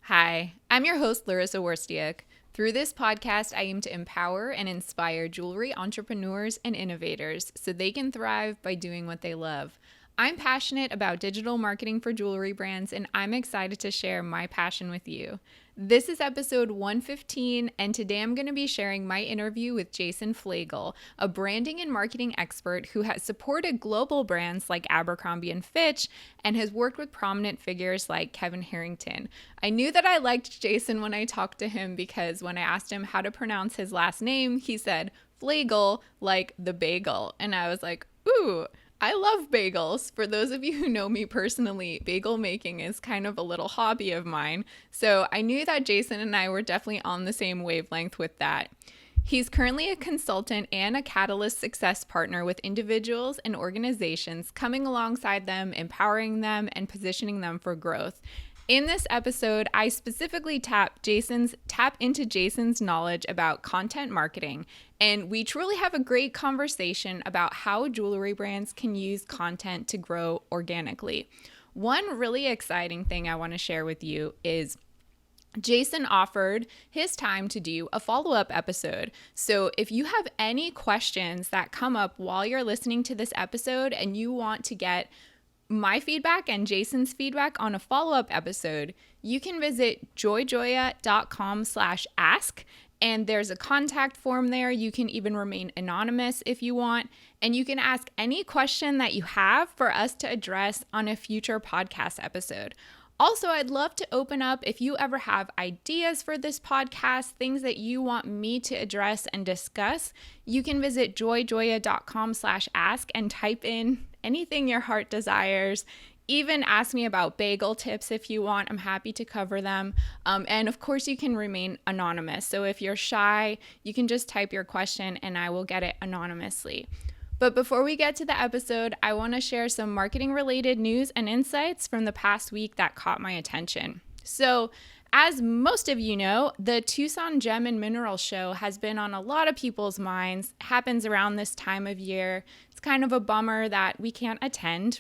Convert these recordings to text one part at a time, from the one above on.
Hi, I'm your host, Larissa Worstiak. Through this podcast, I aim to empower and inspire jewelry entrepreneurs and innovators so they can thrive by doing what they love. I'm passionate about digital marketing for jewelry brands, and I'm excited to share my passion with you. This is episode 115, and today I'm going to be sharing my interview with Jason Fleagle, a branding and marketing expert who has supported global brands like Abercrombie and Fitch and has worked with prominent figures like Kevin Harrington. I knew that I liked Jason when I talked to him because when I asked him how to pronounce his last name, he said Fleagle, like the bagel. And I was like, ooh, I love bagels. For those of you who know me personally, bagel making is kind of a little hobby of mine. So I knew that Jason and I were definitely on the same wavelength with that. He's currently a consultant and a Catalyst success partner with individuals and organizations, coming alongside them, empowering them, and positioning them for growth. In this episode, I specifically tap into Jason's knowledge about content marketing, and we truly have a great conversation about how jewelry brands can use content to grow organically. One really exciting thing I want to share with you is Jason offered his time to do a follow-up episode. So if you have any questions that come up while you're listening to this episode and you want to get my feedback and Jason's feedback on a follow-up episode, you can visit joya.com/ask, and there's a contact form there. You can even remain anonymous if you want, and you can ask any question that you have for us to address on a future podcast episode. Also, I'd love to open up if you ever have ideas for this podcast, things that you want me to address and discuss. You can visit joya.com/ask and type in anything your heart desires. Even ask me about bagel tips if you want. I'm happy to cover them. And of course, you can remain anonymous. So if you're shy, you can just type your question and I will get it anonymously. But before we get to the episode, I want to share some marketing related news and insights from the past week that caught my attention. So, as most of you know, the Tucson Gem and Mineral Show has been on a lot of people's minds. It happens around this time of year. It's kind of a bummer that we can't attend.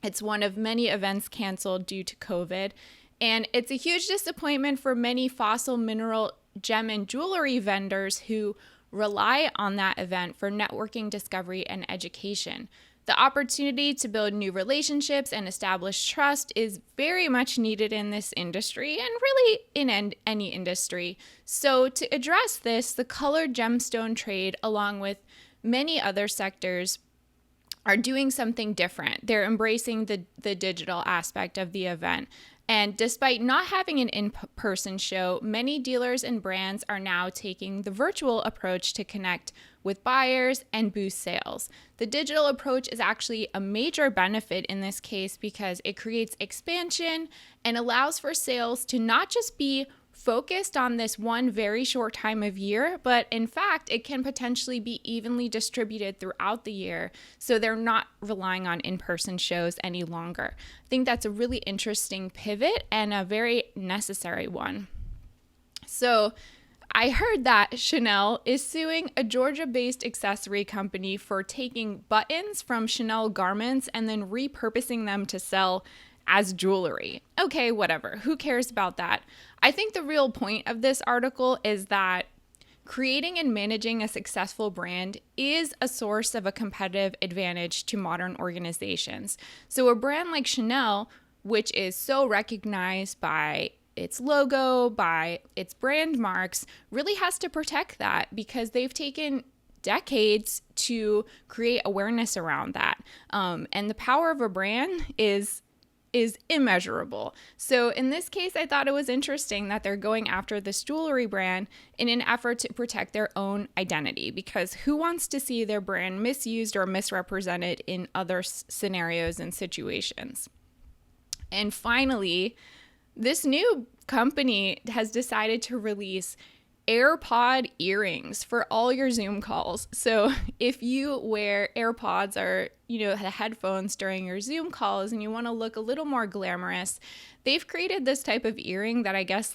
It's one of many events canceled due to COVID. And it's a huge disappointment for many fossil mineral gem and jewelry vendors who rely on that event for networking, discovery, and education. The opportunity to build new relationships and establish trust is very much needed in this industry and really in any industry. So to address this, the colored gemstone trade, along with many other sectors, are doing something different. They're embracing the digital aspect of the event. And despite not having an in-person show, many dealers and brands are now taking the virtual approach to connect with buyers and boost sales. The digital approach is actually a major benefit in this case because it creates expansion and allows for sales to not just be focused on this one very short time of year, but in fact, it can potentially be evenly distributed throughout the year. So they're not relying on in-person shows any longer. I think that's a really interesting pivot and a very necessary one. So I heard that Chanel is suing a Georgia-based accessory company for taking buttons from Chanel garments and then repurposing them to sell as jewelry. Okay, whatever. Who cares about that? I think the real point of this article is that creating and managing a successful brand is a source of a competitive advantage to modern organizations. So a brand like Chanel, which is so recognized by its logo, by its brand marks, really has to protect that because they've taken decades to create awareness around that. And the power of a brand is immeasurable. So in this case, I thought it was interesting that they're going after this jewelry brand in an effort to protect their own identity, because who wants to see their brand misused or misrepresented in other scenarios and situations? And finally, this new company has decided to release AirPod earrings for all your Zoom calls. So if you wear AirPods or, the headphones during your Zoom calls and you want to look a little more glamorous, they've created this type of earring that I guess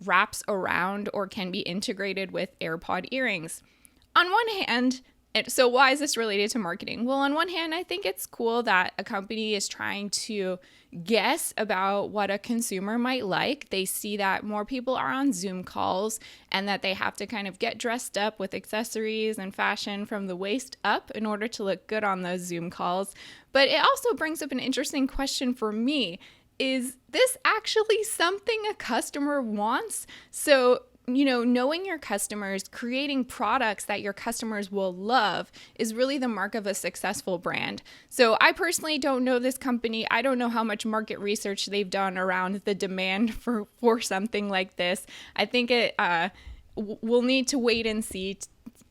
wraps around or can be integrated with AirPod earrings. On one hand, And so why is this related to marketing? Well, on one hand, I think it's cool that a company is trying to guess about what a consumer might like. They see that more people are on Zoom calls and that they have to kind of get dressed up with accessories and fashion from the waist up in order to look good on those Zoom calls. But it also brings up an interesting question for me. Is this actually something a customer wants? So knowing your customers, creating products that your customers will love is really the mark of a successful brand. So I personally don't know this company. I don't know how much market research they've done around the demand for something like this. I think we'll need to wait and see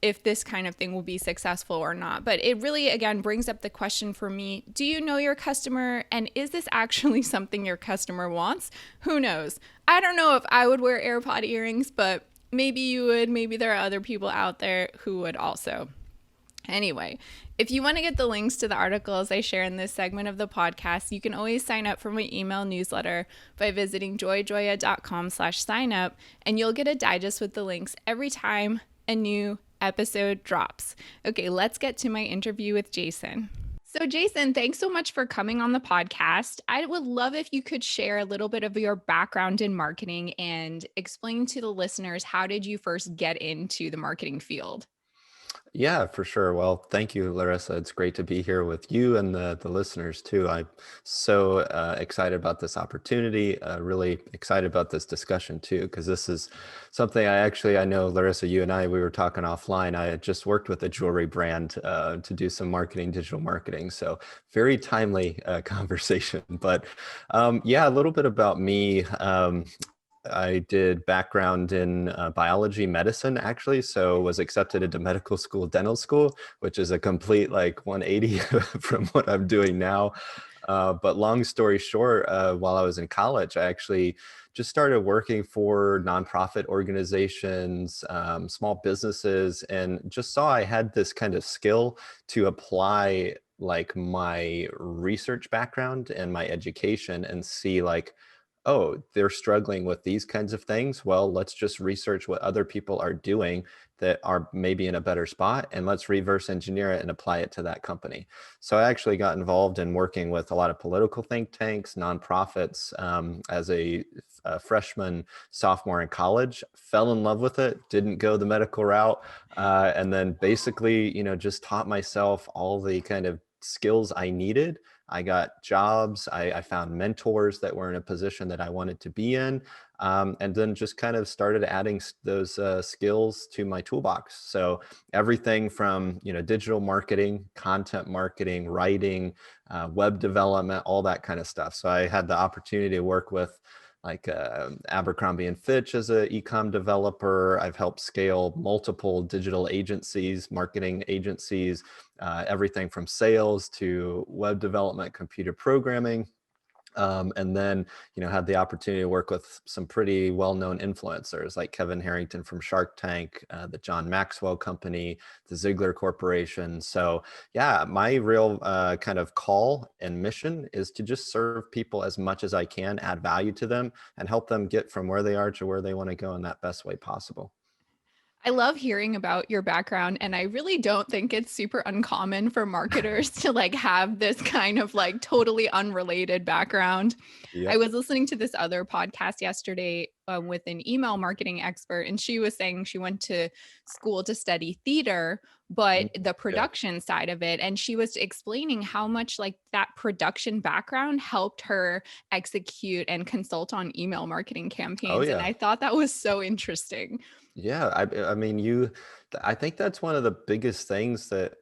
if this kind of thing will be successful or not. But it really, again, brings up the question for me, do you know your customer? And is this actually something your customer wants? Who knows? I don't know if I would wear AirPod earrings, but maybe you would. Maybe there are other people out there who would also. Anyway, if you want to get the links to the articles I share in this segment of the podcast, you can always sign up for my email newsletter by visiting joyjoya.com/sign up, and you'll get a digest with the links every time a new episode drops. Okay, let's get to my interview with Jason. So Jason, thanks so much for coming on the podcast. I would love if you could share a little bit of your background in marketing and explain to the listeners, how did you first get into the marketing field? Yeah, for sure. Well, thank you, Larissa. It's great to be here with you and the listeners too. I'm so excited about this opportunity, really excited about this discussion too, because this is something I know, Larissa, you and we were talking offline. I had just worked with a jewelry brand to do some digital marketing. So very timely conversation. But yeah, a little bit about me. I did background in biology, medicine, actually. So was accepted into medical school, dental school, which is a complete 180 from what I'm doing now. But long story short, while I was in college, I actually just started working for nonprofit organizations, small businesses, and just saw I had this kind of skill to apply my research background and my education and see oh, they're struggling with these kinds of things. Well, let's just research what other people are doing that are maybe in a better spot, and let's reverse engineer it and apply it to that company. So I actually got involved in working with a lot of political think tanks, nonprofits as a freshman, sophomore in college, fell in love with it, didn't go the medical route, and then basically, just taught myself all the kind of skills I needed. I got jobs. I found mentors that were in a position that I wanted to be in, and then just kind of started adding those skills to my toolbox. So everything from digital marketing, content marketing, writing, web development, all that kind of stuff. So I had the opportunity to work with Abercrombie and Fitch as an e-com developer. I've helped scale multiple digital agencies, marketing agencies, everything from sales to web development, computer programming. And then, had the opportunity to work with some pretty well-known influencers like Kevin Harrington from Shark Tank, the John Maxwell Company, the Ziegler Corporation. So yeah, my real kind of call and mission is to just serve people as much as I can, add value to them, and help them get from where they are to where they want to go in that best way possible. I love hearing about your background, and I really don't think it's super uncommon for marketers to have this kind of totally unrelated background. I Yep. was listening to this other podcast yesterday with an email marketing expert, and she was saying she went to school to study theater, but Mm, the yeah. production side of it. And she was explaining how much that production background helped her execute and consult on email marketing Oh campaigns. And yeah. I thought that was so interesting. Yeah. I mean, I think that's one of the biggest things that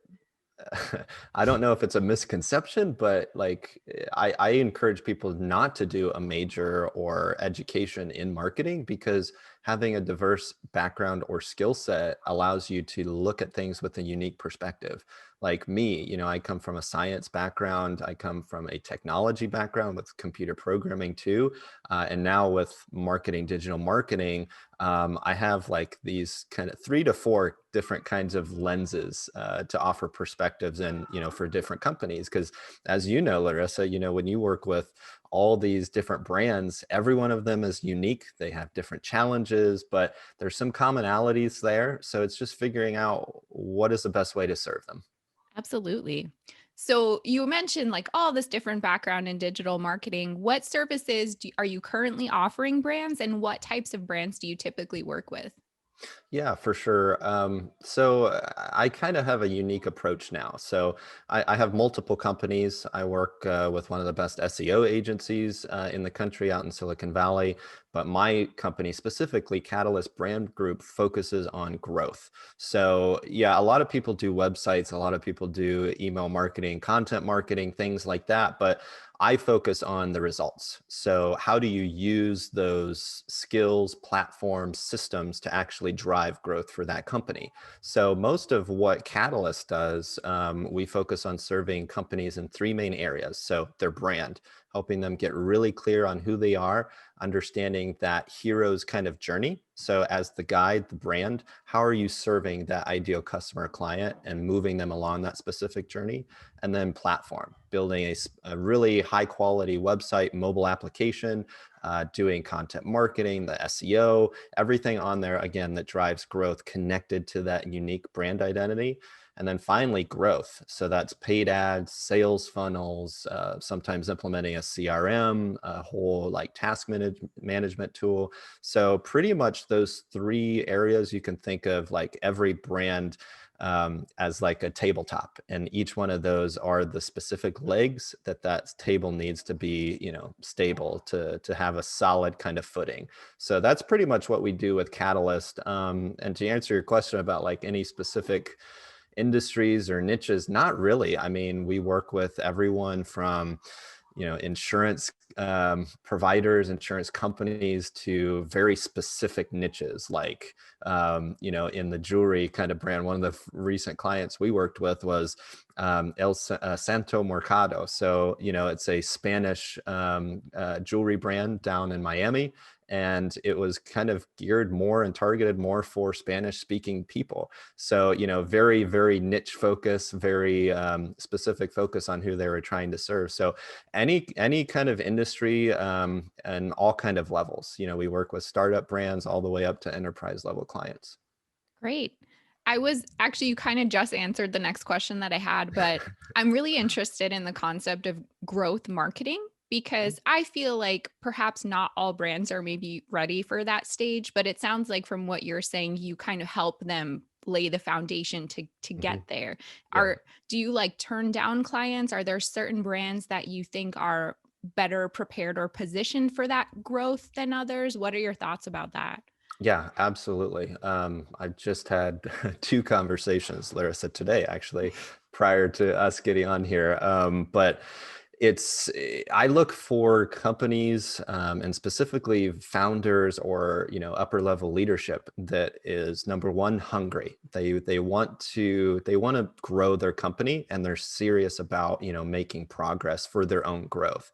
I don't know if it's a misconception, but I encourage people not to do a major or education in marketing, because having a diverse background or skill set allows you to look at things with a unique perspective. like me, I come from a science background. I come from a technology background with computer programming too. And now with marketing, digital marketing, I have like these kind of 3 to 4 different kinds of lenses to offer perspectives and, for different companies. Because as you know, Larissa, when you work with all these different brands, every one of them is unique. They have different challenges, but there's some commonalities there. So it's just figuring out what is the best way to serve them. Absolutely. So you mentioned like all this different background in digital marketing. What services are you currently offering brands, and what types of brands do you typically work with? Yeah, for sure. I kind of have a unique approach now. So I have multiple companies. I work with one of the best SEO agencies in the country out in Silicon Valley. But my company, specifically Catalyst Brand Group, focuses on growth. So yeah, a lot of people do websites, a lot of people do email marketing, content marketing, things like that. But I focus on the results. So, how do you use those skills, platforms, systems to actually drive growth for that company? So, most of what Catalyst does, we focus on serving companies in 3 main areas. So, their brand, helping them get really clear on who they are, understanding that hero's kind of journey. So, as the guide, the brand, how are you serving that ideal customer client and moving them along that specific journey? And then platform, building a really high quality website, mobile application, doing content marketing, the SEO, everything on there, again, that drives growth connected to that unique brand identity. And then finally, growth. So that's paid ads, sales funnels, sometimes implementing a CRM, a whole like management tool. So pretty much those 3 areas you can think of like every brand as like a tabletop, and each one of those are the specific legs that table needs to be, stable to have a solid kind of footing. So that's pretty much what we do with Catalyst. And to answer your question about like any specific industries or niches, not really. I mean, we work with everyone from insurance providers, insurance companies, to very specific niches like in the jewelry kind of brand. One of the recent clients we worked with was Santo Mercado. So it's a Spanish jewelry brand down in Miami, and it was kind of geared more and targeted more for Spanish speaking people. So very, very niche focus, very specific focus on who they were trying to serve. So any kind of industry, and all kind of levels. We work with startup brands all the way up to enterprise level clients. Great. I was actually, you kind of just answered the next question that I had, but I'm really interested in the concept of growth marketing because I feel like perhaps not all brands are maybe ready for that stage, but it sounds like from what you're saying, you kind of help them lay the foundation to Mhm. get there. Yeah. Do you like turn down clients? Are there certain brands that you think are better prepared or positioned for that growth than others? What are your thoughts about that? Yeah, absolutely. I just had 2 conversations, Larissa, today, actually, prior to us getting on here. But I look for companies, and specifically founders or upper level leadership that is, number one, hungry. They want to grow their company, and they're serious about making progress for their own growth.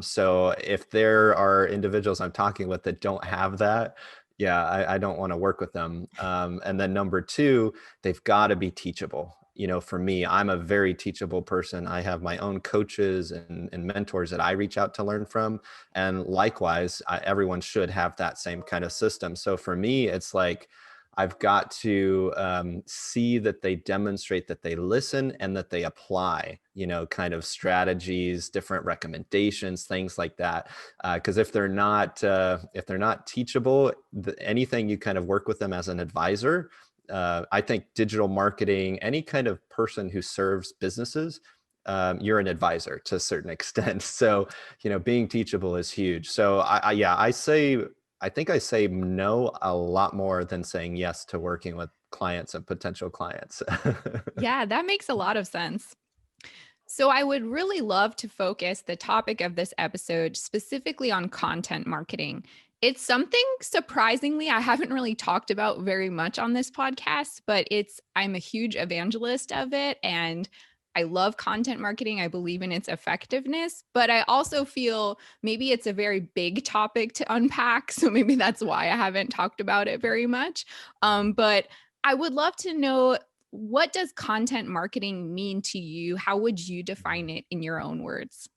So if there are individuals I'm talking with that don't have that, yeah, I don't want to work with them. And then number two, they've got to be teachable. For me, I'm a very teachable person. I have my own coaches and mentors that I reach out to learn from. And likewise, everyone should have that same kind of system. So for me, it's like, I've got to see that they demonstrate that they listen and that they apply, kind of strategies, different recommendations, things like that. Because if they're not teachable, anything you kind of work with them as an advisor. I think digital marketing, any kind of person who serves businesses, you're an advisor to a certain extent. So, being teachable is huge. So, yeah, I think I say no a lot more than saying yes to working with clients and potential clients. Yeah, that makes a lot of sense. So, I would really love to focus the topic of this episode specifically on content marketing. It's something surprisingly I haven't really talked about very much on this podcast, but I'm a huge evangelist of it, and I love content marketing. I believe in its effectiveness, but I also feel maybe it's a very big topic to unpack, so maybe that's why I haven't talked about it very much. But I would love to know, what does content marketing mean to you? How would you define it in your own words?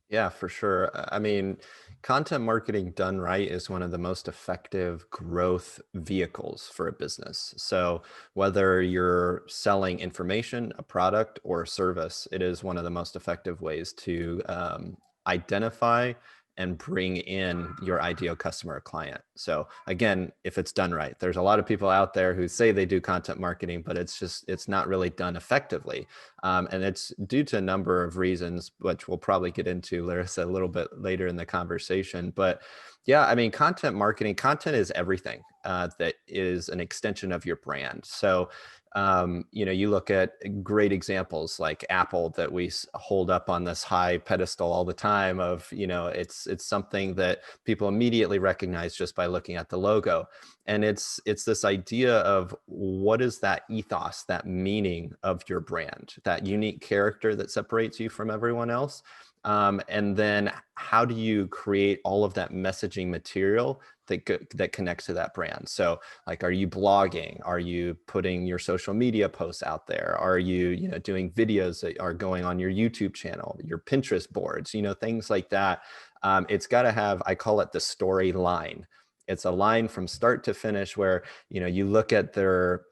Yeah, for sure. I mean, content marketing done right is one of the most effective growth vehicles for a business. So, whether you're selling information, a product, or a service, it is one of the most effective ways to identify and bring in your ideal customer or client. So, again, if it's done right, there's a lot of people out there who say they do content marketing, but it's not really done effectively. And it's due to a number of reasons, which we'll probably get into, Larissa, a little bit later in the conversation. But yeah, I mean, content marketing, content is everything that is an extension of your brand. So, you look at great examples like Apple that we hold up on this high pedestal all the time of, it's something that people immediately recognize just by looking at the logo. And it's this idea of what is that ethos, that meaning of your brand, that unique character that separates you from everyone else. And then how do you create all of that messaging material that connects to that brand? So, like, are you blogging? Are you putting your social media posts out there? Are you, doing videos that are going on your YouTube channel, your Pinterest boards, things like that? It's got to have, I call it the storyline. It's a line from start to finish where, you look at their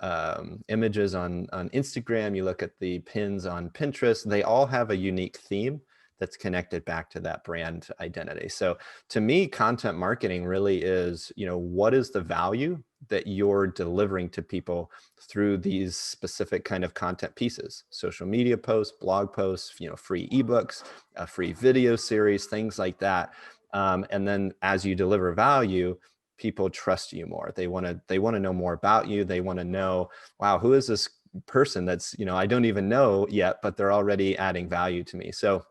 images on Instagram, you look at the pins on Pinterest, they all have a unique theme that's connected back to that brand identity. So to me, content marketing really is, what is the value that you're delivering to people through these specific kind of content pieces, social media posts, blog posts, free ebooks, a free video series, things like that. And then as you deliver value, people trust you more. They want to know more about you. They want to know, wow, who is this person that's, I don't even know yet, but they're already adding value to me. So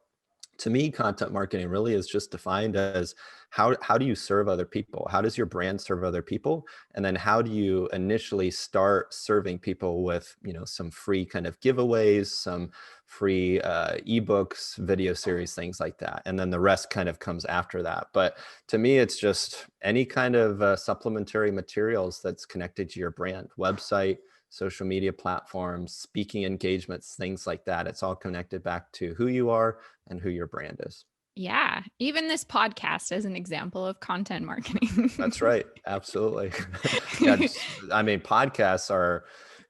to me, content marketing really is just defined as how do you serve other people? How does your brand serve other people? And then how do you initially start serving people with, some free kind of giveaways, some free ebooks, video series, things like that. And then the rest kind of comes after that. But to me, it's just any kind of supplementary materials that's connected to your brand, website, social media platforms, speaking engagements, things like that. It's all connected back to who you are and who your brand is. Yeah, even this podcast is an example of content marketing. That's right. Absolutely. Yeah. I mean, podcasts are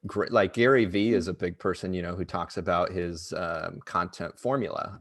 great. Like Gary Vee is a big person, who talks about his content formula.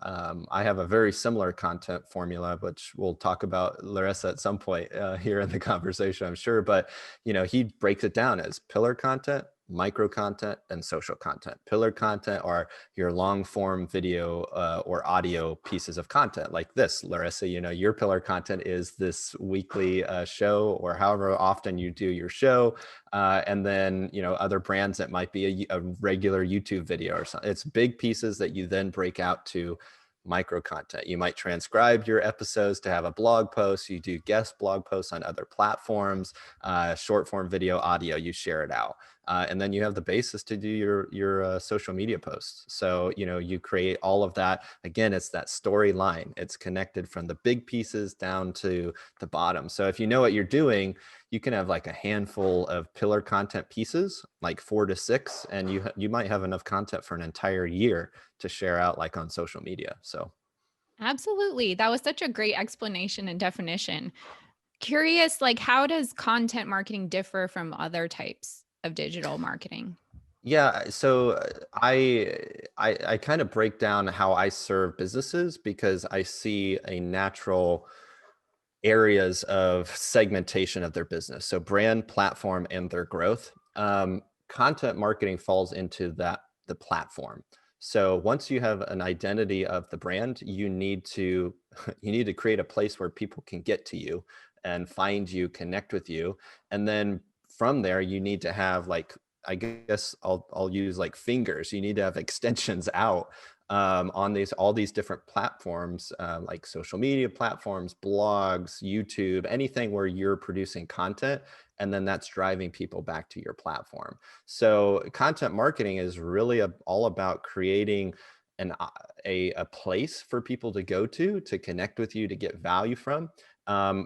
I have a very similar content formula, which we'll talk about, Larissa, at some point here in the conversation, I'm sure. But, he breaks it down as pillar content, micro content, and social content. Pillar content are your long form video or audio pieces of content like this, Larissa. Your pillar content is this weekly show or however often you do your show. And then, other brands that might be a regular YouTube video or something. It's big pieces that you then break out to micro content. You might transcribe your episodes to have a blog post. You do guest blog posts on other platforms, short form video, audio, you share it out. And then you have the basis to do your social media posts. So, you create all of that. Again, it's that storyline. It's connected from the big pieces down to the bottom. So if you know what you're doing, you can have like a handful of pillar content pieces, like 4 to 6, and you might have enough content for an entire year to share out like on social media. So Absolutely. That was such a great explanation and definition. Curious, like, how does content marketing differ from other types of digital marketing? yeah, so I kind of break down how I serve businesses because I see a natural areas of segmentation of their business. So brand, platform, and their growth. Content marketing falls into the platform. So once you have an identity of the brand, you need to you need to create a place where people can get to you and find you, connect with you. And then from there, you need to have, like, I guess I'll use like fingers. You need to have extensions out on all these different platforms, like social media platforms, blogs, YouTube, anything where you're producing content, and then that's driving people back to your platform. So content marketing is really all about creating an a place for people to go to connect with you, to get value from,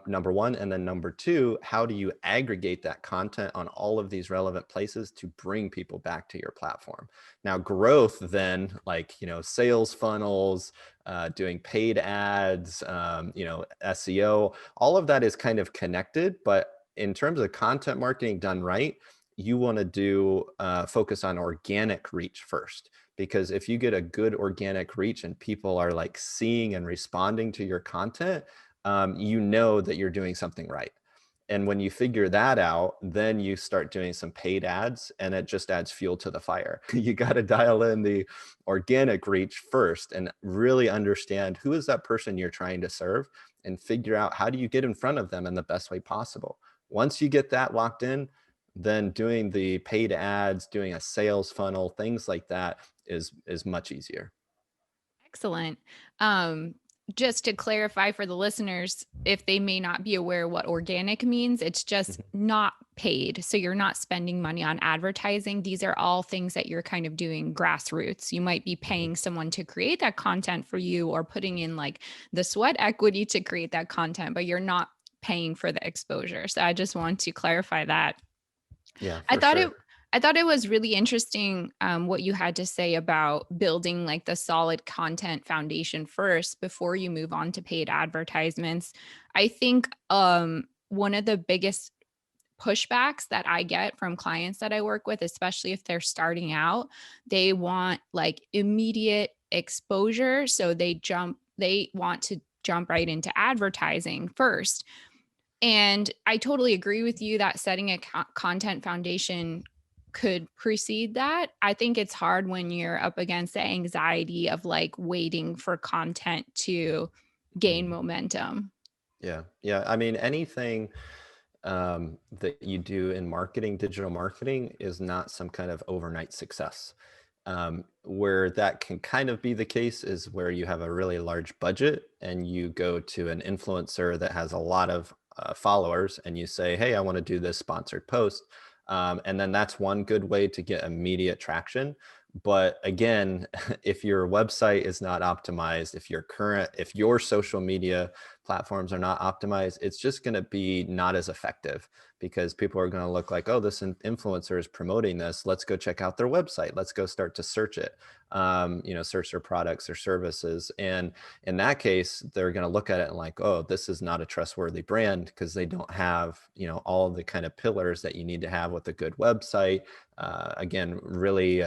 number one. And then number two, how do you aggregate that content on all of these relevant places to bring people back to your platform? Now, growth then, like, sales funnels, doing paid ads, SEO, all of that is kind of connected. But in terms of content marketing done right, you want to do focus on organic reach first. Because if you get a good organic reach and people are like seeing and responding to your content, you know that you're doing something right. And when you figure that out, then you start doing some paid ads, and it just adds fuel to the fire. You got to dial in the organic reach first and really understand who is that person you're trying to serve, and figure out how do you get in front of them in the best way possible. Once you get that locked in, then doing the paid ads, doing a sales funnel, things like that is much easier. Excellent. Um, just to clarify for the listeners, if they may not be aware what organic means, it's just Mhm. not paid. So you're not spending money on advertising. These are all things that you're kind of doing grassroots. You might be Mhm. paying someone to create that content for you or putting in like the sweat equity to create that content, but you're not paying for the exposure. So I just want to clarify that. Yeah, I for thought it sure. I thought it was really interesting, what you had to say about building like the solid content foundation first before you move on to paid advertisements. I think one of the biggest pushbacks that I get from clients that I work with, especially if they're starting out, they want like immediate exposure. So they want to jump right into advertising first. And I totally agree with you that setting a content foundation could precede that. I think it's hard when you're up against the anxiety of like waiting for content to gain Mhm. momentum. Yeah. Yeah. I mean, anything that you do in marketing, digital marketing, is not some kind of overnight success. Where that can kind of be the case is where you have a really large budget and you go to an influencer that has a lot of followers, and you say, hey, I want to do this sponsored post. And then that's one good way to get immediate traction. But again, if your website is not optimized, if your social media platforms are not optimized, it's just going to be not as effective, because people are going to look like, oh, this influencer is promoting this. Let's go check out their website. Let's go start to search it, search their products or services. And in that case, they're going to look at it and like, oh, this is not a trustworthy brand, because they don't have, all of the kind of pillars that you need to have with a good website. Again, really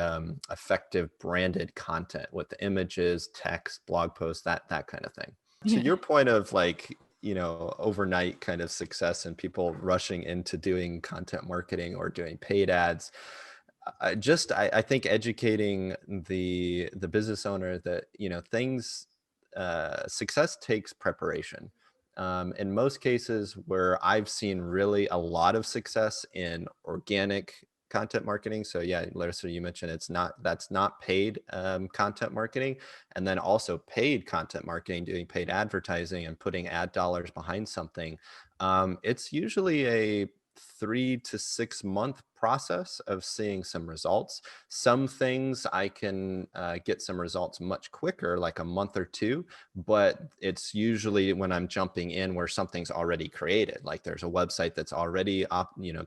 effective branded content with images, text, blog posts, that kind of thing. To Yeah. your point of like, overnight kind of success and people rushing into doing content marketing or doing paid ads, I think educating the business owner that, things, success takes preparation. In most cases where I've seen really a lot of success in organic content marketing. So yeah, Larissa, you mentioned that's not paid content marketing. And then also paid content marketing, doing paid advertising and putting ad dollars behind something. It's usually a 3 to 6 month process of seeing some results. Some things I can get some results much quicker, like a month or two, but it's usually when I'm jumping in where something's already created, like there's a website that's already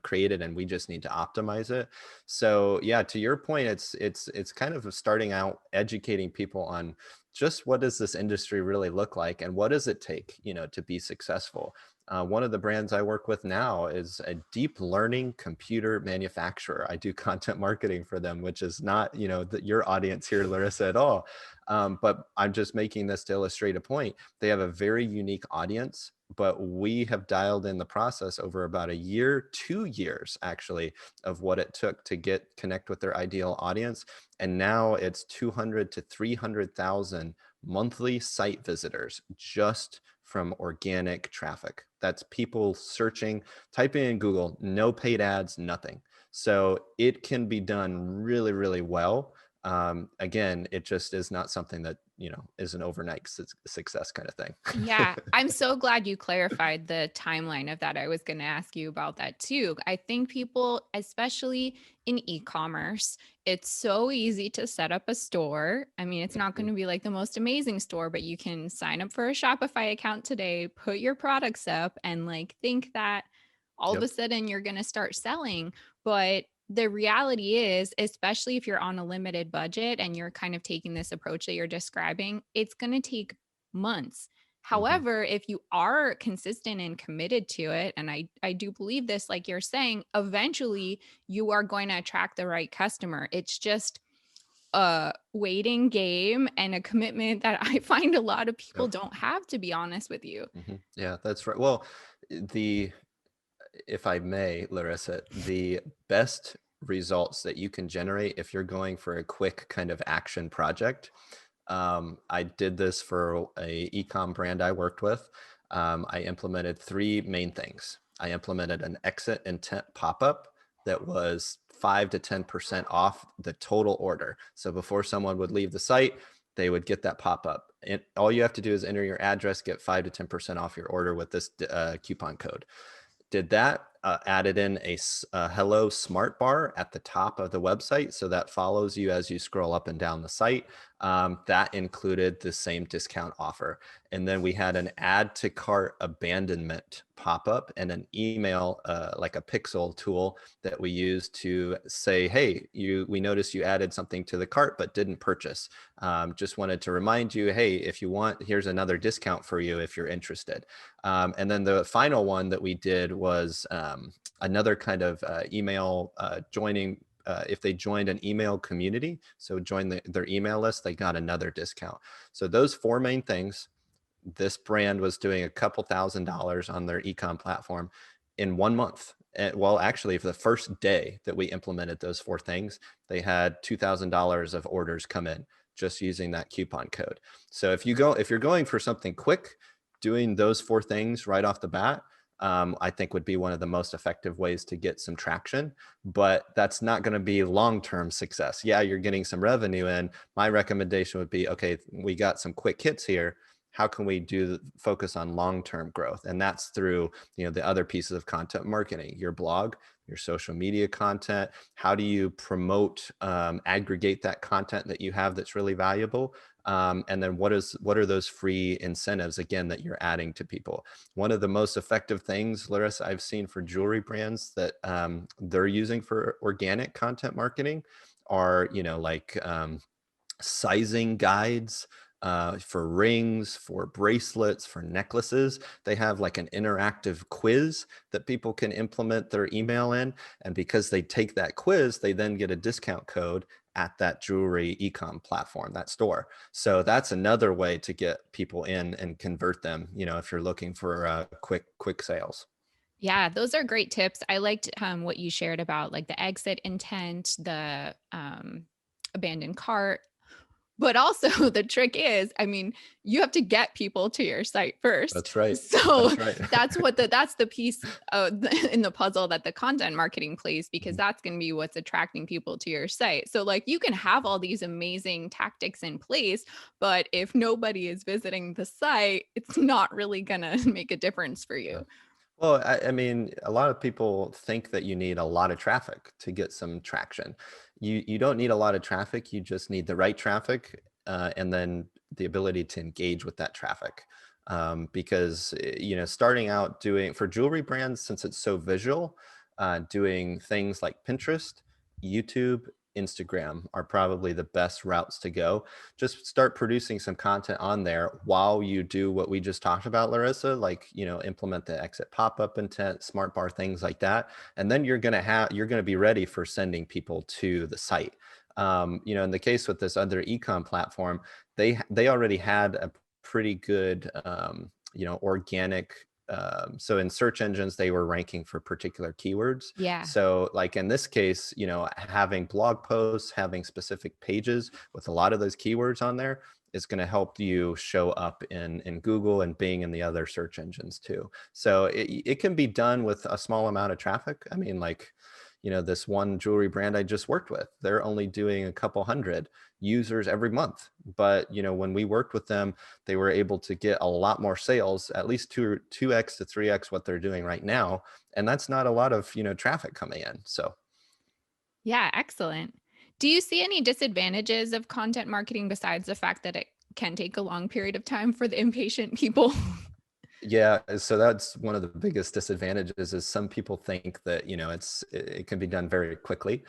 created, and we just need to optimize it. So yeah, to your point, it's kind of starting out educating people on just what does this industry really look like, and what does it take, to be successful. One of the brands I work with now is a deep learning computer manufacturer. I do content marketing for them, which is not, your audience here, Larissa, at all. But I'm just making this to illustrate a point. They have a very unique audience, but we have dialed in the process over about a year, 2 years actually, of what it took to connect with their ideal audience. And now it's 200 to 300,000 monthly site visitors just from organic traffic. That's people searching, typing in Google, no paid ads, nothing. So it can be done really, really well. Again, it just is not something that, is an overnight success kind of Yeah, thing. I'm so glad you clarified the timeline of that. I was going to ask you about that too. I think people, especially in e-commerce, it's so easy to set up a store. I mean, it's not going Mhm. to be like the most amazing store, but you can sign up for a Shopify account today, put your products up, and like think that all of a Yep. sudden you're going to start selling. But the reality is, especially if you're on a limited budget and you're kind of taking this approach that you're describing, it's going to take months. Hmm. However, if you are consistent and committed to it, and I do believe this, like you're saying, eventually you are going to attract the right customer. It's just a waiting game and a commitment that I find a lot of people Yep. don't have, to be honest with you. Yeah, that's right. Well, the if I may, Larissa, the best results that you can generate if you're going for a quick kind of action project. I did this for a ecom brand I worked with. I implemented three main things. I implemented an exit intent pop-up that was 5 to 10% off the total order. So before someone would leave the site, they would get that pop-up. And all you have to do is enter your address, get 5 to 10% off your order with this coupon code. Did that, added in a hello smart bar at the top of the website, so that follows you as you scroll up and down the site. That included the same discount offer. And then we had an add to cart abandonment pop-up and an email, like a pixel tool that we use to say, hey, we noticed you added something to the cart but didn't purchase. Just wanted to remind you, hey, if you want, here's another discount for you if you're interested. And then the final one that we did was another kind of email joining. If they joined an email community, so join their email list, they got another discount. So those four main things, this brand was doing a couple $1,000s on their ecom platform in 1 month. Well, actually, for the first day that we implemented those four things, they had $2,000 of orders come in just using that coupon code. So if you're going for something quick, doing those four things right off the bat, I think would be one of the most effective ways to get some traction, but that's not going to be long-term success. Yeah, you're getting some revenue in. My recommendation would be, okay, we got some quick hits here. How can we focus on long-term growth? And that's through, the other pieces of content marketing, your blog, your social media content. How do you promote, aggregate that content that you have that's really valuable? And then what are those free incentives, again, that you're adding to people? One of the most effective things, Larissa, I've seen for jewelry brands that they're using for organic content marketing are, like sizing guides for rings, for bracelets, for necklaces. They have like an interactive quiz that people can implement their email in. And because they take that quiz, they then get a discount code at that jewelry ecom platform, that store. So that's another way to get people in and convert them, if you're looking for quick sales. Yeah, those are great tips. I liked what you shared about like the exit intent, the abandoned cart. But also the trick is, I mean, you have to get people to your site first. That's right. So That's right. that's the piece in the puzzle that the content marketing plays, because Mhm. that's going to be what's attracting people to your site. So like you can have all these amazing tactics in place, but if nobody is visiting the site, it's not really going to make a difference for Yeah. you. Well, I mean, a lot of people think that you need a lot of traffic to get some traction. You don't need a lot of traffic. You just need the right traffic, and then the ability to engage with that traffic. Because starting out doing for jewelry brands, since it's so visual, doing things like Pinterest, YouTube, Instagram are probably the best routes to go. Just start producing some content on there while you do what we just talked about, Larissa, like, implement the exit pop-up intent, smart bar, things like that. And then you're going to be ready for sending people to the site. In the case with this other ecom platform, they already had a pretty good, organic, so in search engines, they were ranking for particular keywords. Yeah. So like in this case, having blog posts, having specific pages with a lot of those keywords on there is going to help you show up in Google and Bing and the other search engines too. So it can be done with a small amount of traffic. I mean, like, this one jewelry brand I just worked with, they're only doing a couple hundred users every month. But, when we worked with them, they were able to get a lot more sales, at least 2x to 3x what they're doing right now. And that's not a lot of, traffic coming in. So Yeah, excellent. Do you see any disadvantages of content marketing besides the fact that it can take a long period of time for the impatient people? yeah, so that's one of the biggest disadvantages is some people think that, it can be done very quickly.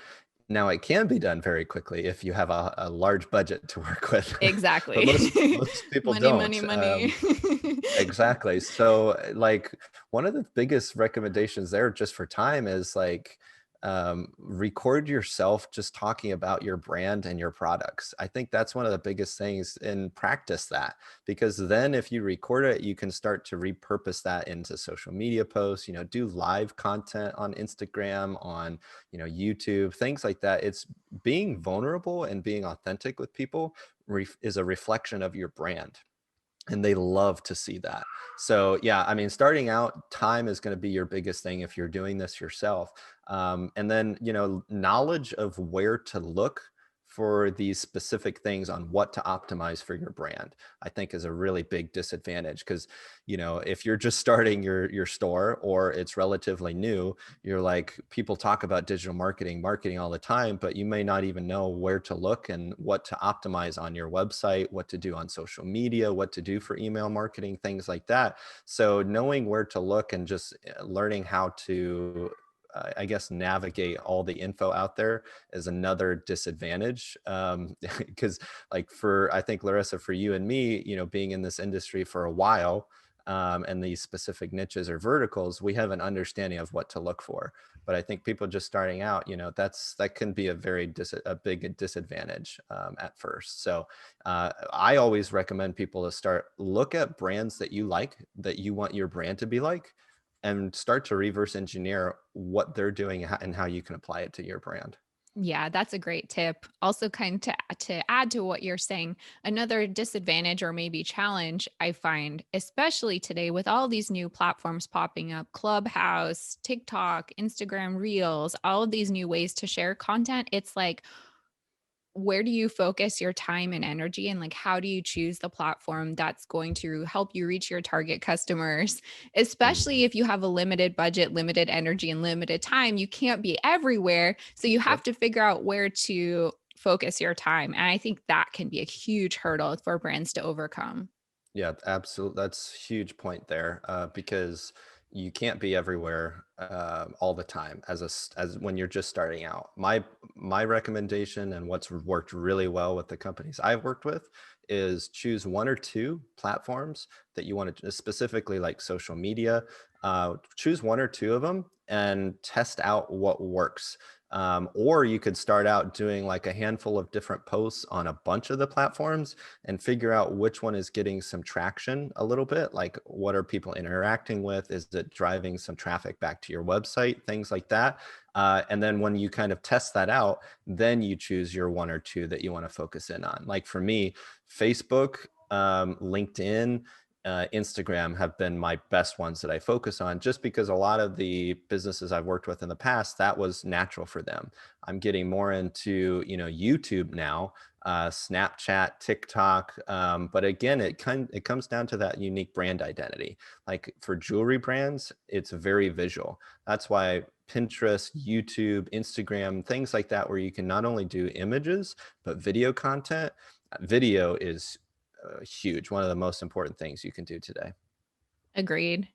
Now it can be done very quickly if you have a large budget to work with, but Exactly. most people Money, money, don't. money. Exactly. So, like, one of the biggest recommendations there just for time is like, record yourself just talking about your brand and your products. I think that's one of the biggest things, and practice that, because then if you record it, you can start to repurpose that into social media posts, do live content on Instagram, on, YouTube, things like that. It's being vulnerable and being authentic with people is a reflection of your brand, and they love to see that. So yeah, I mean, starting out, time is going to be your biggest thing if you're doing this yourself. And then, knowledge of where to look for these specific things on what to optimize for your brand, I think is a really big disadvantage. Because, if you're just starting your store, or it's relatively new, you're like, people talk about digital marketing all the time, but you may not even know where to look and what to optimize on your website, what to do on social media, what to do for email marketing, things like that. So knowing where to look and just learning how to, I guess, navigate all the info out there is another disadvantage. Because like, I think, Larissa, for you and me, being in this industry for a while, and these specific niches or verticals, we have an understanding of what to look for. But I think people just starting out, that can be a big disadvantage, at first. So I always recommend people to look at brands that you like, that you want your brand to be like, and start to reverse engineer what they're doing and how you can apply it to your brand. Yeah, that's a great tip. Also, kind of to add to what you're saying, another disadvantage or maybe challenge I find, especially today with all these new platforms popping up, Clubhouse, TikTok, Instagram Reels, all of these new ways to share content. It's like, where do you focus your time and energy, and like how do you choose the platform that's going to help you reach your target customers, especially Mhm. if you have a limited budget, limited energy, and limited time? You can't be everywhere, so you have Yep. to figure out where to focus your time, and I think that can be a huge hurdle for brands to overcome. Yeah, absolutely. That's a huge point there, because you can't be everywhere, all the time as when you're just starting out. My recommendation, and what's worked really well with the companies I've worked with, is choose one or two platforms that you want to, specifically like social media. Choose one or two of them and test out what works. Or you could start out doing like a handful of different posts on a bunch of the platforms and figure out which one is getting some traction a little bit. Like, what are people interacting with? Is it driving some traffic back to your website? Things like that. And then when you kind of test that out, then you choose your one or two that you want to focus in on. Like for me, Facebook, LinkedIn, Instagram have been my best ones that I focus on, just because a lot of the businesses I've worked with in the past, that was natural for them. I'm getting more into, YouTube now, Snapchat, TikTok. But again, it comes down to that unique brand identity. Like for jewelry brands, it's very visual. That's why Pinterest, YouTube, Instagram, things like that, where you can not only do images, but video content. Video is huge. One of the most important things you can do today. Agreed.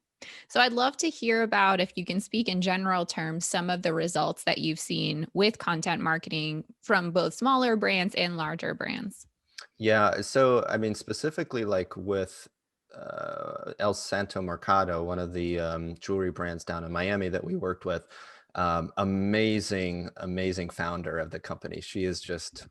So I'd love to hear about, if you can speak in general terms, some of the results that you've seen with content marketing from both smaller brands and larger brands. Yeah. So, I mean, specifically like with El Santo Mercado, one of the jewelry brands down in Miami that we worked with, amazing founder of the company. She is just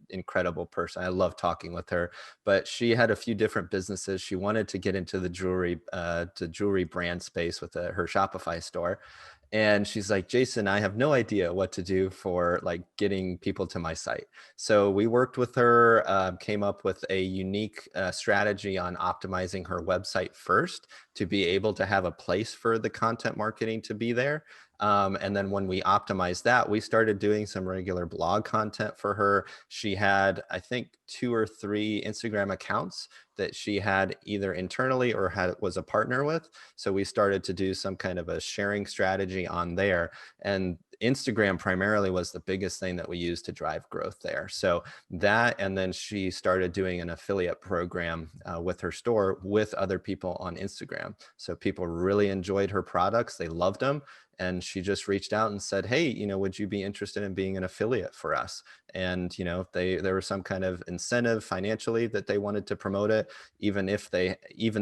incredible person. I love talking with her, but she had a few different businesses. She wanted to get into the jewelry brand space with her Shopify store. And she's like, Jason, I have no idea what to do for like getting people to my site. So we worked with her, came up with a unique strategy on optimizing her website first to be able to have a place for the content marketing to be there. And then when we optimized that, we started doing some regular blog content for her. She had, I think, 2 or 3 Instagram accounts that she had either internally or was a partner with. So we started to do some kind of a sharing strategy on there. And Instagram primarily was the biggest thing that we used to drive growth there. So that, and then she started doing an affiliate program with her store with other people on Instagram. So people really enjoyed her products. They loved them. And she just reached out and said, hey, would you be interested in being an affiliate for us? And, there was some kind of incentive financially that they wanted to promote it, even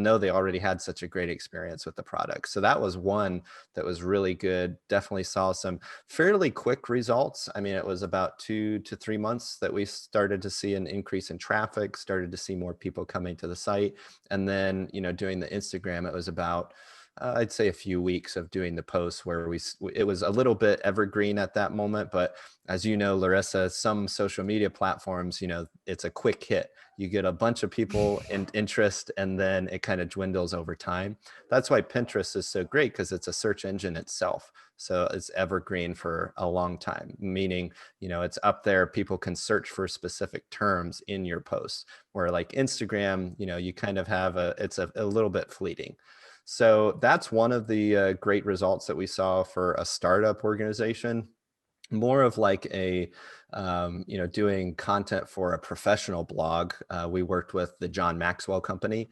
though they already had such a great experience with the product. So that was one that was really good. Definitely saw some fairly quick results. I mean, it was about 2 to 3 months that we started to see an increase in traffic, started to see more people coming to the site. And then, doing the Instagram, it was about I'd say a few weeks of doing the posts where it was a little bit evergreen at that moment. But as you know, Larissa, some social media platforms, it's a quick hit. You get a bunch of people in interest, and then it kind of dwindles over time. That's why Pinterest is so great, because it's a search engine itself. So it's evergreen for a long time, meaning, it's up there. People can search for specific terms in your posts, where like Instagram, you kind of have it's a little bit fleeting. So that's one of the great results that we saw for a startup organization. More of like doing content for a professional blog. We worked with the John Maxwell Company.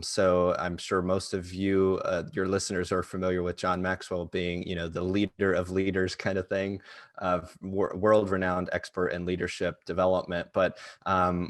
So I'm sure most of you, your listeners, are familiar with John Maxwell being, the leader of leaders kind of thing, world-renowned expert in leadership development. But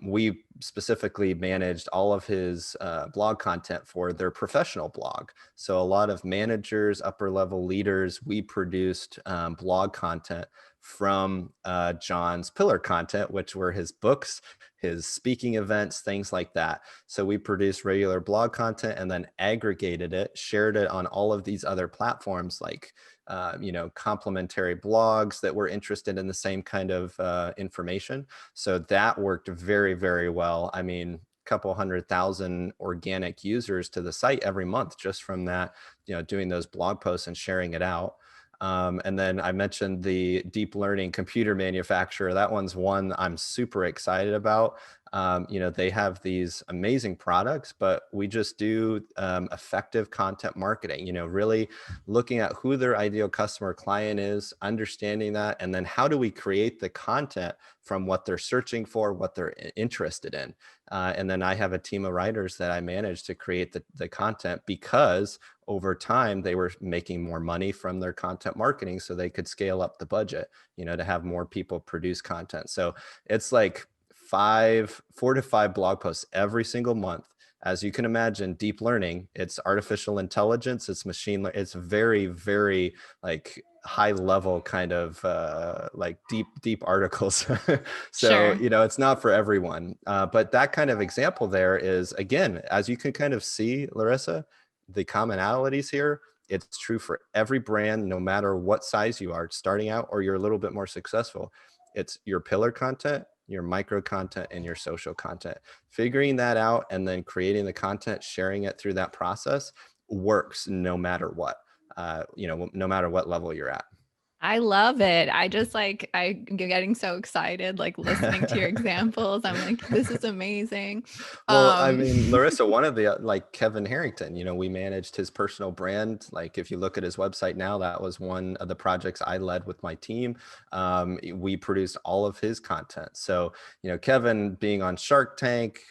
we specifically managed all of his blog content for their professional blog. So a lot of managers, upper-level leaders, we produced blog content from John's pillar content, which were his books, his speaking events, things like that. So we produced regular blog content and then aggregated it, shared it on all of these other platforms, like complementary blogs that were interested in the same kind of information. So that worked very, very well. I mean, couple 100,000 organic users to the site every month just from that, doing those blog posts and sharing it out. And then I mentioned the deep learning computer manufacturer. That one's one I'm super excited about. They have these amazing products, but we just do effective content marketing, really looking at who their ideal customer client is, understanding that, and then how do we create the content from what they're searching for, what they're interested in. And then I have a team of writers that I manage to create the content, because over time they were making more money from their content marketing, so they could scale up the budget, to have more people produce content. So it's like 4 to 5 blog posts every single month. As you can imagine, deep learning, it's artificial intelligence, it's machine learning, it's very, very like high level kind of like deep articles. So, Sure. it's not for everyone. But that kind of example there is, again, as you can kind of see, Larissa, the commonalities here, it's true for every brand, no matter what size you are starting out or you're a little bit more successful. It's your pillar content, your micro content, and your social content. Figuring that out and then creating the content, sharing it through that process works no matter what, no matter what level you're at. I love it. I'm getting so excited, like listening to your examples. I'm like, this is amazing. Well, I Um, mean, Larissa, one of the like Kevin Harrington, we managed his personal brand. Like if you look at his website now, that was one of the projects I led with my team. We produced all of his content. So, Kevin being on Shark Tank,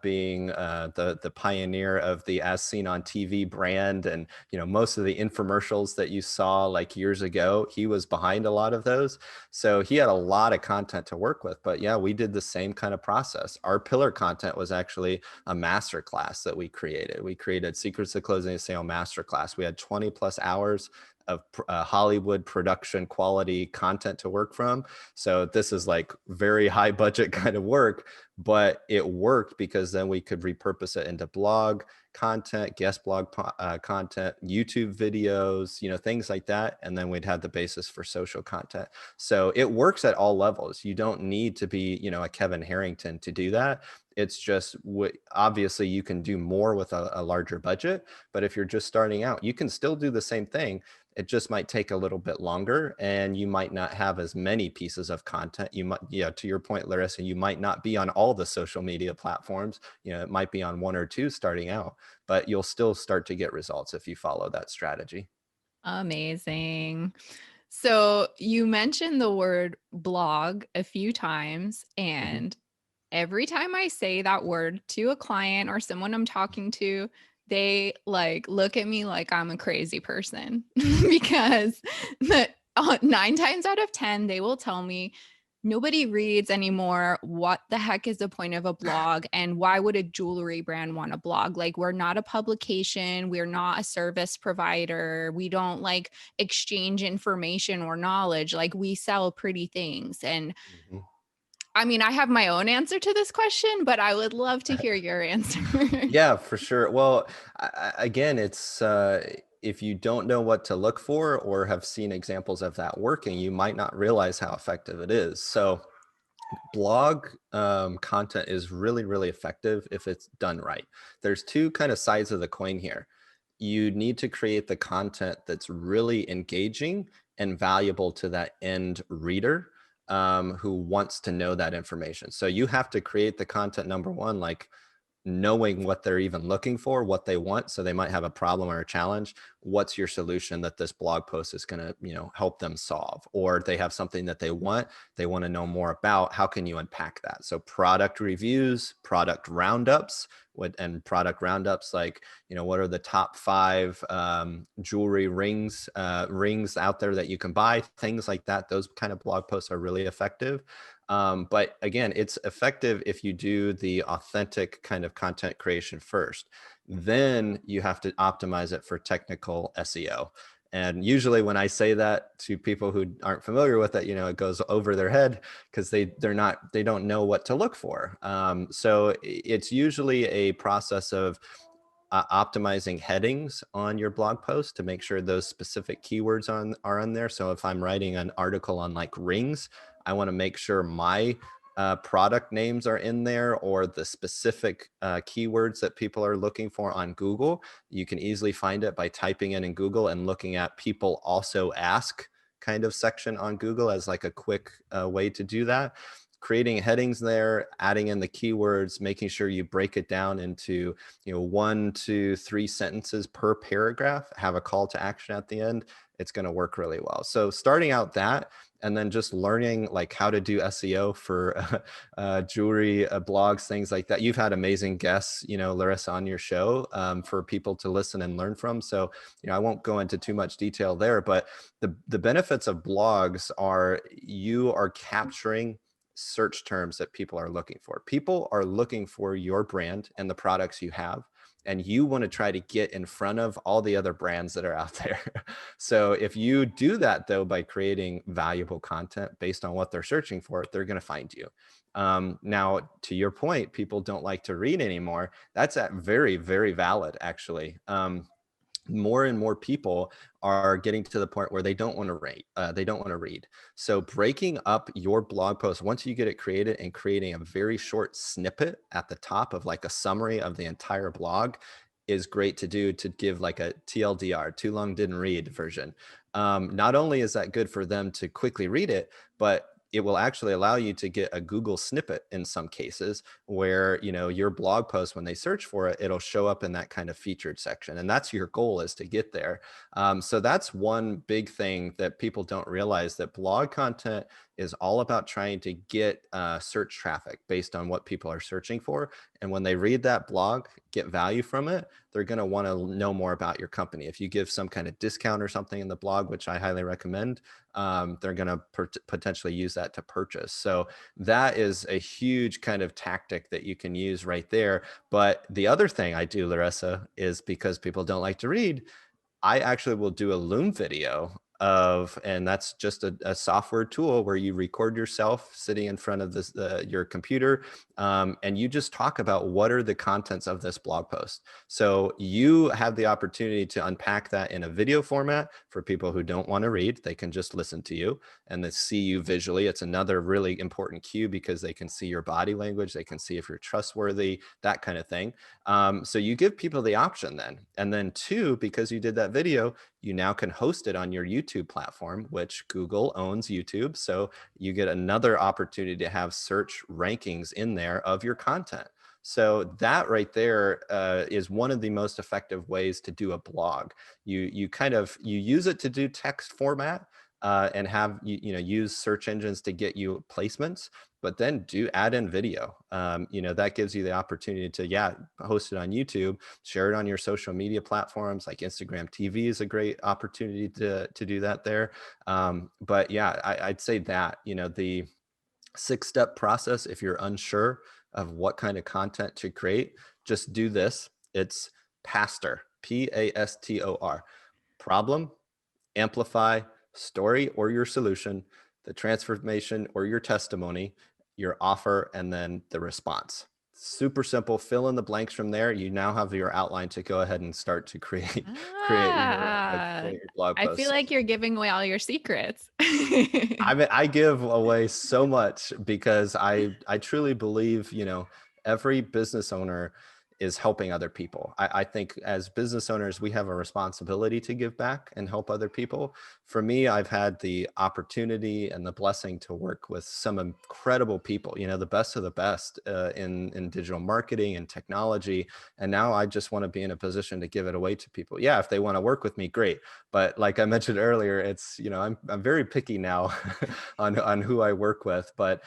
being the pioneer of the As Seen on TV brand, and most of the infomercials that you saw like years ago, he was behind a lot of those. So he had a lot of content to work with. But yeah, we did the same kind of process. Our pillar content was actually a masterclass that we created. We created Secrets to Closing a Sale masterclass. We had 20 plus hours of Hollywood production quality content to work from. So this is like very high budget kind of work, but it worked because then we could repurpose it into blog. content, guest blog content, YouTube videos, things like that. And then we'd have the basis for social content. So it works at all levels. You don't need to be, a Kevin Harrington to do that. It's just obviously you can do more with a larger budget, but if you're just starting out, you can still do the same thing. It just might take a little bit longer, and you might not have as many pieces of content. You might, yeah, to your point, Larissa, you might not be on all the social media platforms. It might be on one or two starting out, but you'll still start to get results if you follow that strategy. Amazing. So you mentioned the word blog a few times, Mhm. and every time I say that word to a client or someone I'm talking to, they like look at me like I'm a crazy person because 9 times out of 10, they will tell me nobody reads anymore. What the heck is the point of a blog? And why would a jewelry brand want a blog? Like, we're not a publication, we're not a service provider, we don't like exchange information or knowledge. Like, we sell pretty things. And Mhm. I mean, I have my own answer to this question, but I would love to hear your answer. Yeah, for sure. Well, again, it's if you don't know what to look for or have seen examples of that working, you might not realize how effective it is. So blog content is really, really effective if it's done right. There's two kind of sides of the coin here. You need to create the content that's really engaging and valuable to that end reader, who wants to know that information. So you have to create the content, number one, like knowing what they're even looking for, what they want. So they might have a problem or a challenge. What's your solution that this blog post is going to, help them solve? Or they have something that they want to know more about. How can you unpack that? So product reviews, product roundups, and product roundups, like, what are the top 5 jewelry rings out there that you can buy, things like that. Those kind of blog posts are really effective. But again, it's effective if you do the authentic kind of content creation first. Then you have to optimize it for technical SEO. And usually when I say that to people who aren't familiar with it, it goes over their head because they don't know what to look for. So it's usually a process of optimizing headings on your blog post to make sure those specific keywords are on there. So if I'm writing an article on like rings, I want to make sure my product names are in there, or the specific keywords that people are looking for on Google. You can easily find it by typing in Google and looking at people also ask kind of section on Google as like a quick way to do that. Creating headings there, adding in the keywords, making sure you break it down into 1 to 3 sentences per paragraph, have a call to action at the end. It's going to work really well. So starting out that, and then just learning like how to do SEO for jewelry blogs, things like that. You've had amazing guests, Larissa, on your show, for people to listen and learn from. So, I won't go into too much detail there, but the benefits of blogs are you are capturing search terms that people are looking for. People are looking for your brand and the products you have, and you want to try to get in front of all the other brands that are out there. So if you do that, though, by creating valuable content based on what they're searching for, they're going to find you. Now, to your point, people don't like to read anymore. That's very, very valid, actually. More and more people are getting to the point where they don't want to rate, they don't want to read. So breaking up your blog post, once you get it created, and creating a very short snippet at the top of like a summary of the entire blog is great to do, to give like a TLDR, too long didn't read version. Not only is that good for them to quickly read it, but it will actually allow you to get a Google snippet in some cases, where your blog post, when they search for it, it'll show up in that kind of featured section, and that's your goal, is to get there. So that's one big thing that people don't realize, that blog content is all about trying to get search traffic based on what people are searching for. And when they read that blog, get value from it, they're going to want to know more about your company. If you give some kind of discount or something in the blog, which I highly recommend, they're going to potentially use that to purchase. So that is a huge kind of tactic that you can use right there. But the other thing I do, Larissa, is because people don't like to read, I actually will do a Loom video and that's just a software tool where you record yourself sitting in front of this your computer, and you just talk about what are the contents of this blog post. So you have the opportunity to unpack that in a video format for people who don't want to read. They can just listen to you and they see you visually. It's another really important cue because they can see your body language, they can see if you're trustworthy, that kind of thing. So you give people the option then. And then two, because you did that video, you now can host it on your YouTube platform, which Google owns YouTube. So you get another opportunity to have search rankings in there of your content. So that right there is one of the most effective ways to do a blog. You use it to do text format, and have use search engines to get you placements, but then do add in video. That gives you the opportunity to host it on YouTube, share it on your social media platforms like Instagram TV is a great opportunity to do that there. But yeah, I'd say that the 6-step process, if you're unsure of what kind of content to create, just do this. It's PASTOR, PASTOR: problem, amplify, story or your solution, the transformation or your testimony, your offer, and then the response. Super simple. Fill in the blanks from there. You now have your outline to go ahead and start to create Ah, create your blog I feel posts. like you're giving away all your secrets. I mean, I give away so much because I truly believe, every business owner is helping other people. I think as business owners, we have a responsibility to give back and help other people. For me, I've had the opportunity and the blessing to work with some incredible people, the best of the best in digital marketing and technology. And now I just want to be in a position to give it away to people. Yeah, if they want to work with me, great. But like I mentioned earlier, it's, I'm very picky now on who I work with, but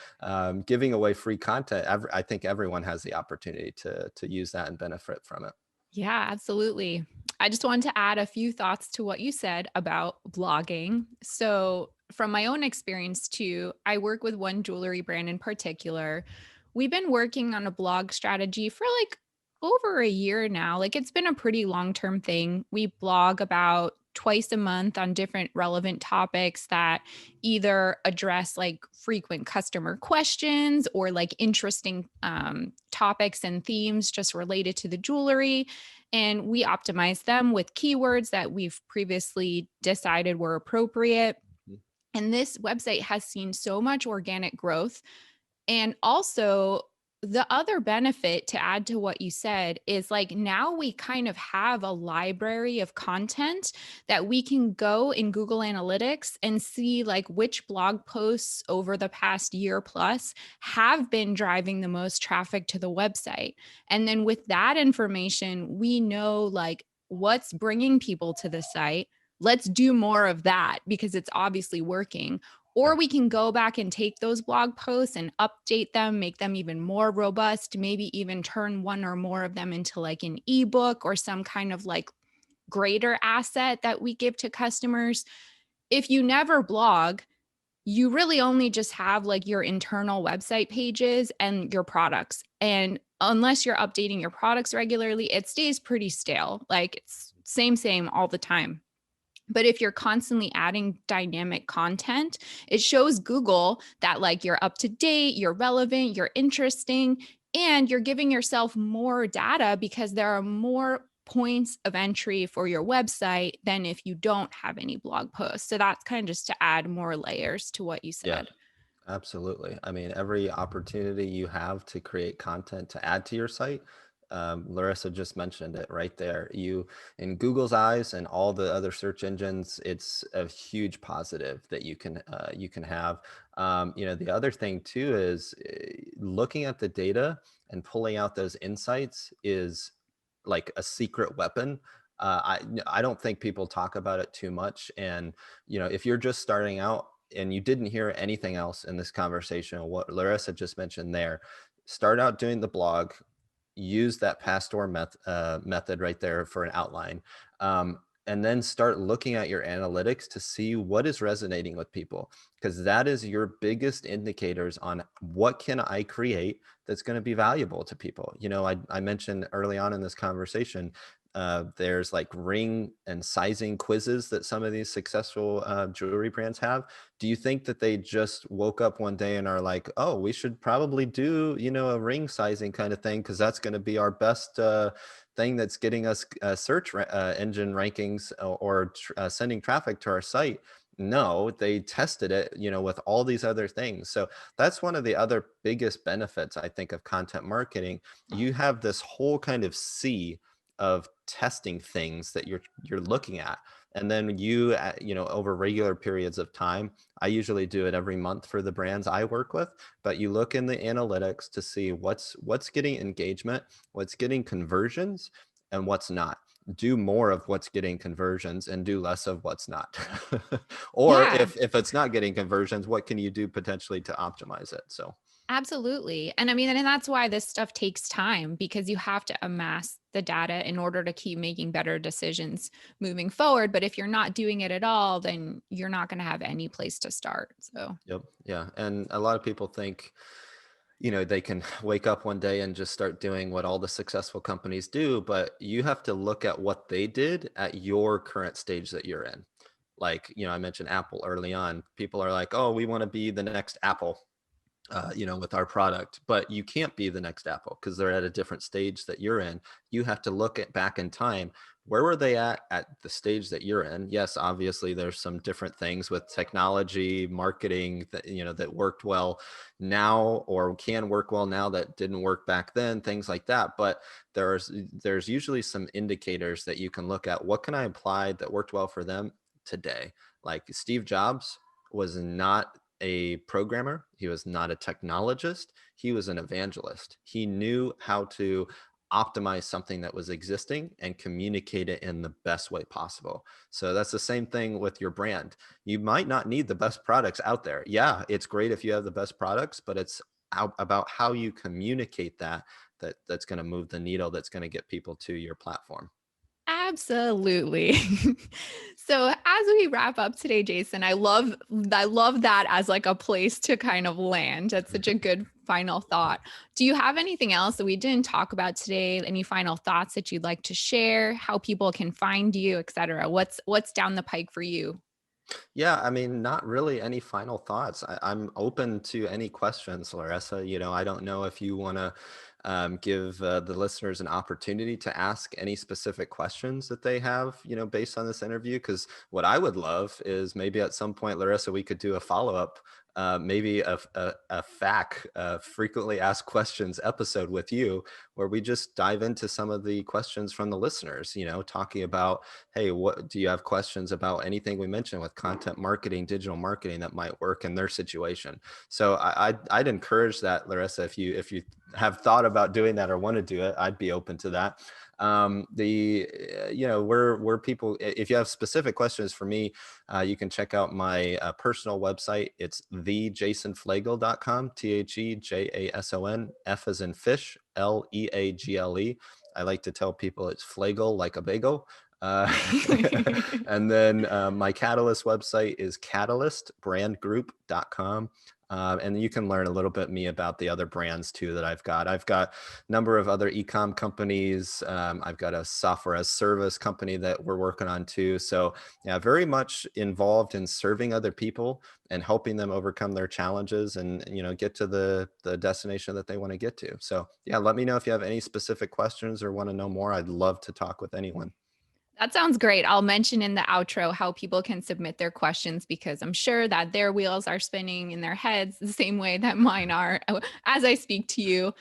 giving away free content, I think everyone has the opportunity to use that and benefit from it. Yeah, absolutely. I just wanted to add a few thoughts to what you said about blogging. So, from my own experience too, I work with one jewelry brand in particular. We've been working on a blog strategy for like over a year now. Like it's been a pretty long-term thing. We blog about twice a month on different relevant topics that either address like frequent customer questions or like interesting topics and themes just related to the jewelry. And we optimize them with keywords that we've previously decided were appropriate. Mhm. And this website has seen so much organic growth. And also, the other benefit to add to what you said is like now we kind of have a library of content that we can go in Google Analytics and see like which blog posts over the past year plus have been driving the most traffic to the website. And then with that information, we know like what's bringing people to the site. Let's do more of that because it's obviously working. Or Yeah. we can go back and take those blog posts and update them, make them even more robust, maybe even turn one or more of them into like an ebook or some kind of like greater asset that we give to customers. If you never blog, you really only just have like your internal website pages and your products. And unless you're updating your products regularly, it stays pretty stale. Like it's same all the time. But if you're constantly adding dynamic content, it shows Google that like you're up to date, you're relevant, you're interesting, and you're giving yourself more data because there are more points of entry for your website than if you don't have any blog posts. So that's kind of just to add more layers to what you Yeah. said. Absolutely. I mean, every opportunity you have to create content to add to your site, Larissa just mentioned it right there. In Google's eyes and all the other search engines, it's a huge positive that you can have. The other thing too is looking at the data and pulling out those insights is like a secret weapon. I don't think people talk about it too much. And if you're just starting out and you didn't hear anything else in this conversation, what Larissa just mentioned there, start out doing the blog, use that pastor method right there for an outline. And then start looking at your analytics to see what is resonating with people, because that is your biggest indicators on what can I create that's going to be valuable to people. I mentioned early on in this conversation, There's like ring and sizing quizzes that some of these successful jewelry brands have. Do you think that they just woke up one day and are like, oh, we should probably do, a ring sizing kind of thing because that's going to be our best thing that's getting us search engine rankings or sending traffic to our site? No, they tested it, with all these other things. So that's one of the other biggest benefits, I think, of content marketing. You have this whole kind of sea of testing things that you're looking at, and then over regular periods of time. I usually do it every month for the brands I work with, but you look in the analytics to see what's getting engagement, what's getting conversions, and what's not. Do more of what's getting conversions and do less of what's not. Or Yeah. if it's not getting conversions, what can you do potentially to optimize it? So Absolutely. And I mean, and that's why this stuff takes time, because you have to amass the data in order to keep making better decisions moving forward. But if you're not doing it at all, then you're not going to have any place to start. So, yep, yeah. And a lot of people think, they can wake up one day and just start doing what all the successful companies do, but you have to look at what they did at your current stage that you're in. Like, I mentioned Apple early on. People are like, oh, we want to be the next Apple, with our product, but you can't be the next Apple because they're at a different stage that you're in. You have to look at back in time. Where were they at the stage that you're in? Yes, obviously there's some different things with technology, marketing that, that worked well now or can work well now that didn't work back then, things like that. But there's usually some indicators that you can look at. What can I apply that worked well for them today? Like Steve Jobs was not a programmer. He was not a technologist. He was an evangelist. He knew how to optimize something that was existing and communicate it in the best way possible. So that's the same thing with your brand. You might not need the best products out there. Yeah, it's great if you have the best products, but it's about how you communicate that's going to move the needle, that's going to get people to your platform. absolutely. So, as we wrap up today, Jason, I love that as like a place to kind of land. That's such a good final thought. Do you have anything else that we didn't talk about today? Any final thoughts that you'd like to share? How people can find you, et cetera? What's down the pike for you? Yeah, I mean, not really any final thoughts. I'm open to any questions, Larissa. I don't know if you want to give the listeners an opportunity to ask any specific questions that they have, based on this interview. Because what I would love is maybe at some point, Larissa, we could do a follow-up, maybe a FAQ, frequently asked questions episode with you, where we just dive into some of the questions from the listeners, talking about, hey, what do you have questions about anything we mentioned with content marketing, digital marketing that might work in their situation? So I'd encourage that, Larissa. If you have thought about doing that or want to do it, I'd be open to that. Where people, if you have specific questions for me, you can check out my personal website. It's thejasonfleagle.com, TheJason, F as in fish, Leagle. I like to tell people it's Fleagle like a bagel. And then my Catalyst website is catalystbrandgroup.com. And you can learn a little bit me about the other brands too that I've got. I've got a number of other e-com companies. I've got a software as service company that we're working on too. So yeah, very much involved in serving other people and helping them overcome their challenges and, get to the destination that they want to get to. So yeah, let me know if you have any specific questions or want to know more. I'd love to talk with anyone. That sounds great. I'll mention in the outro how people can submit their questions, because I'm sure that their wheels are spinning in their heads the same way that mine are as I speak to you.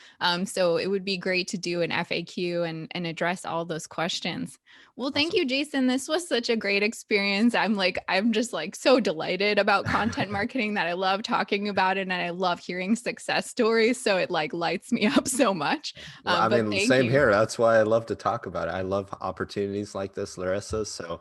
So it would be great to do an FAQ and address all those questions. Well, thank Awesome. you, Jason. This was such a great experience. I'm just like so delighted about content marketing that I love talking about it and I love hearing success stories. So it like lights me up so much. Well, I But mean, thank same you. here. That's why I love to talk about it. I love opportunities like this, Larissa. So,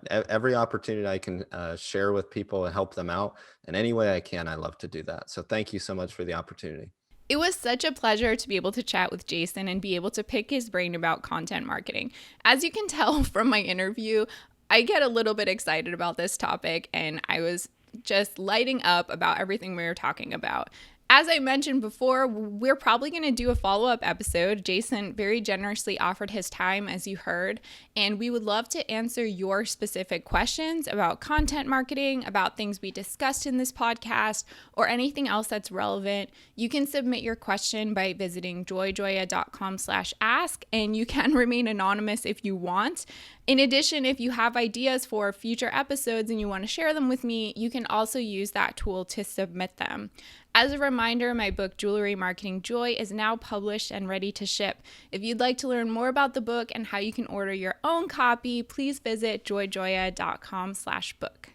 every opportunity I can share with people and help them out in any way I can, I love to do that. So, thank you so much for the opportunity. It was such a pleasure to be able to chat with Jason and be able to pick his brain about content marketing. As you can tell from my interview, I get a little bit excited about this topic and I was just lighting up about everything we were talking about. as I mentioned before, we're probably going to do a follow-up episode. Jason very generously offered his time, as you heard, and we would love to answer your specific questions about content marketing, about things we discussed in this podcast, or anything else that's relevant. You can submit your question by visiting joya.com/ask, and you can remain anonymous if you want. In addition, if you have ideas for future episodes and you want to share them with me, you can also use that tool to submit them. As a reminder, my book, Jewelry Marketing Joy, is now published and ready to ship. If you'd like to learn more about the book and how you can order your own copy, please visit joyjoya.com/book.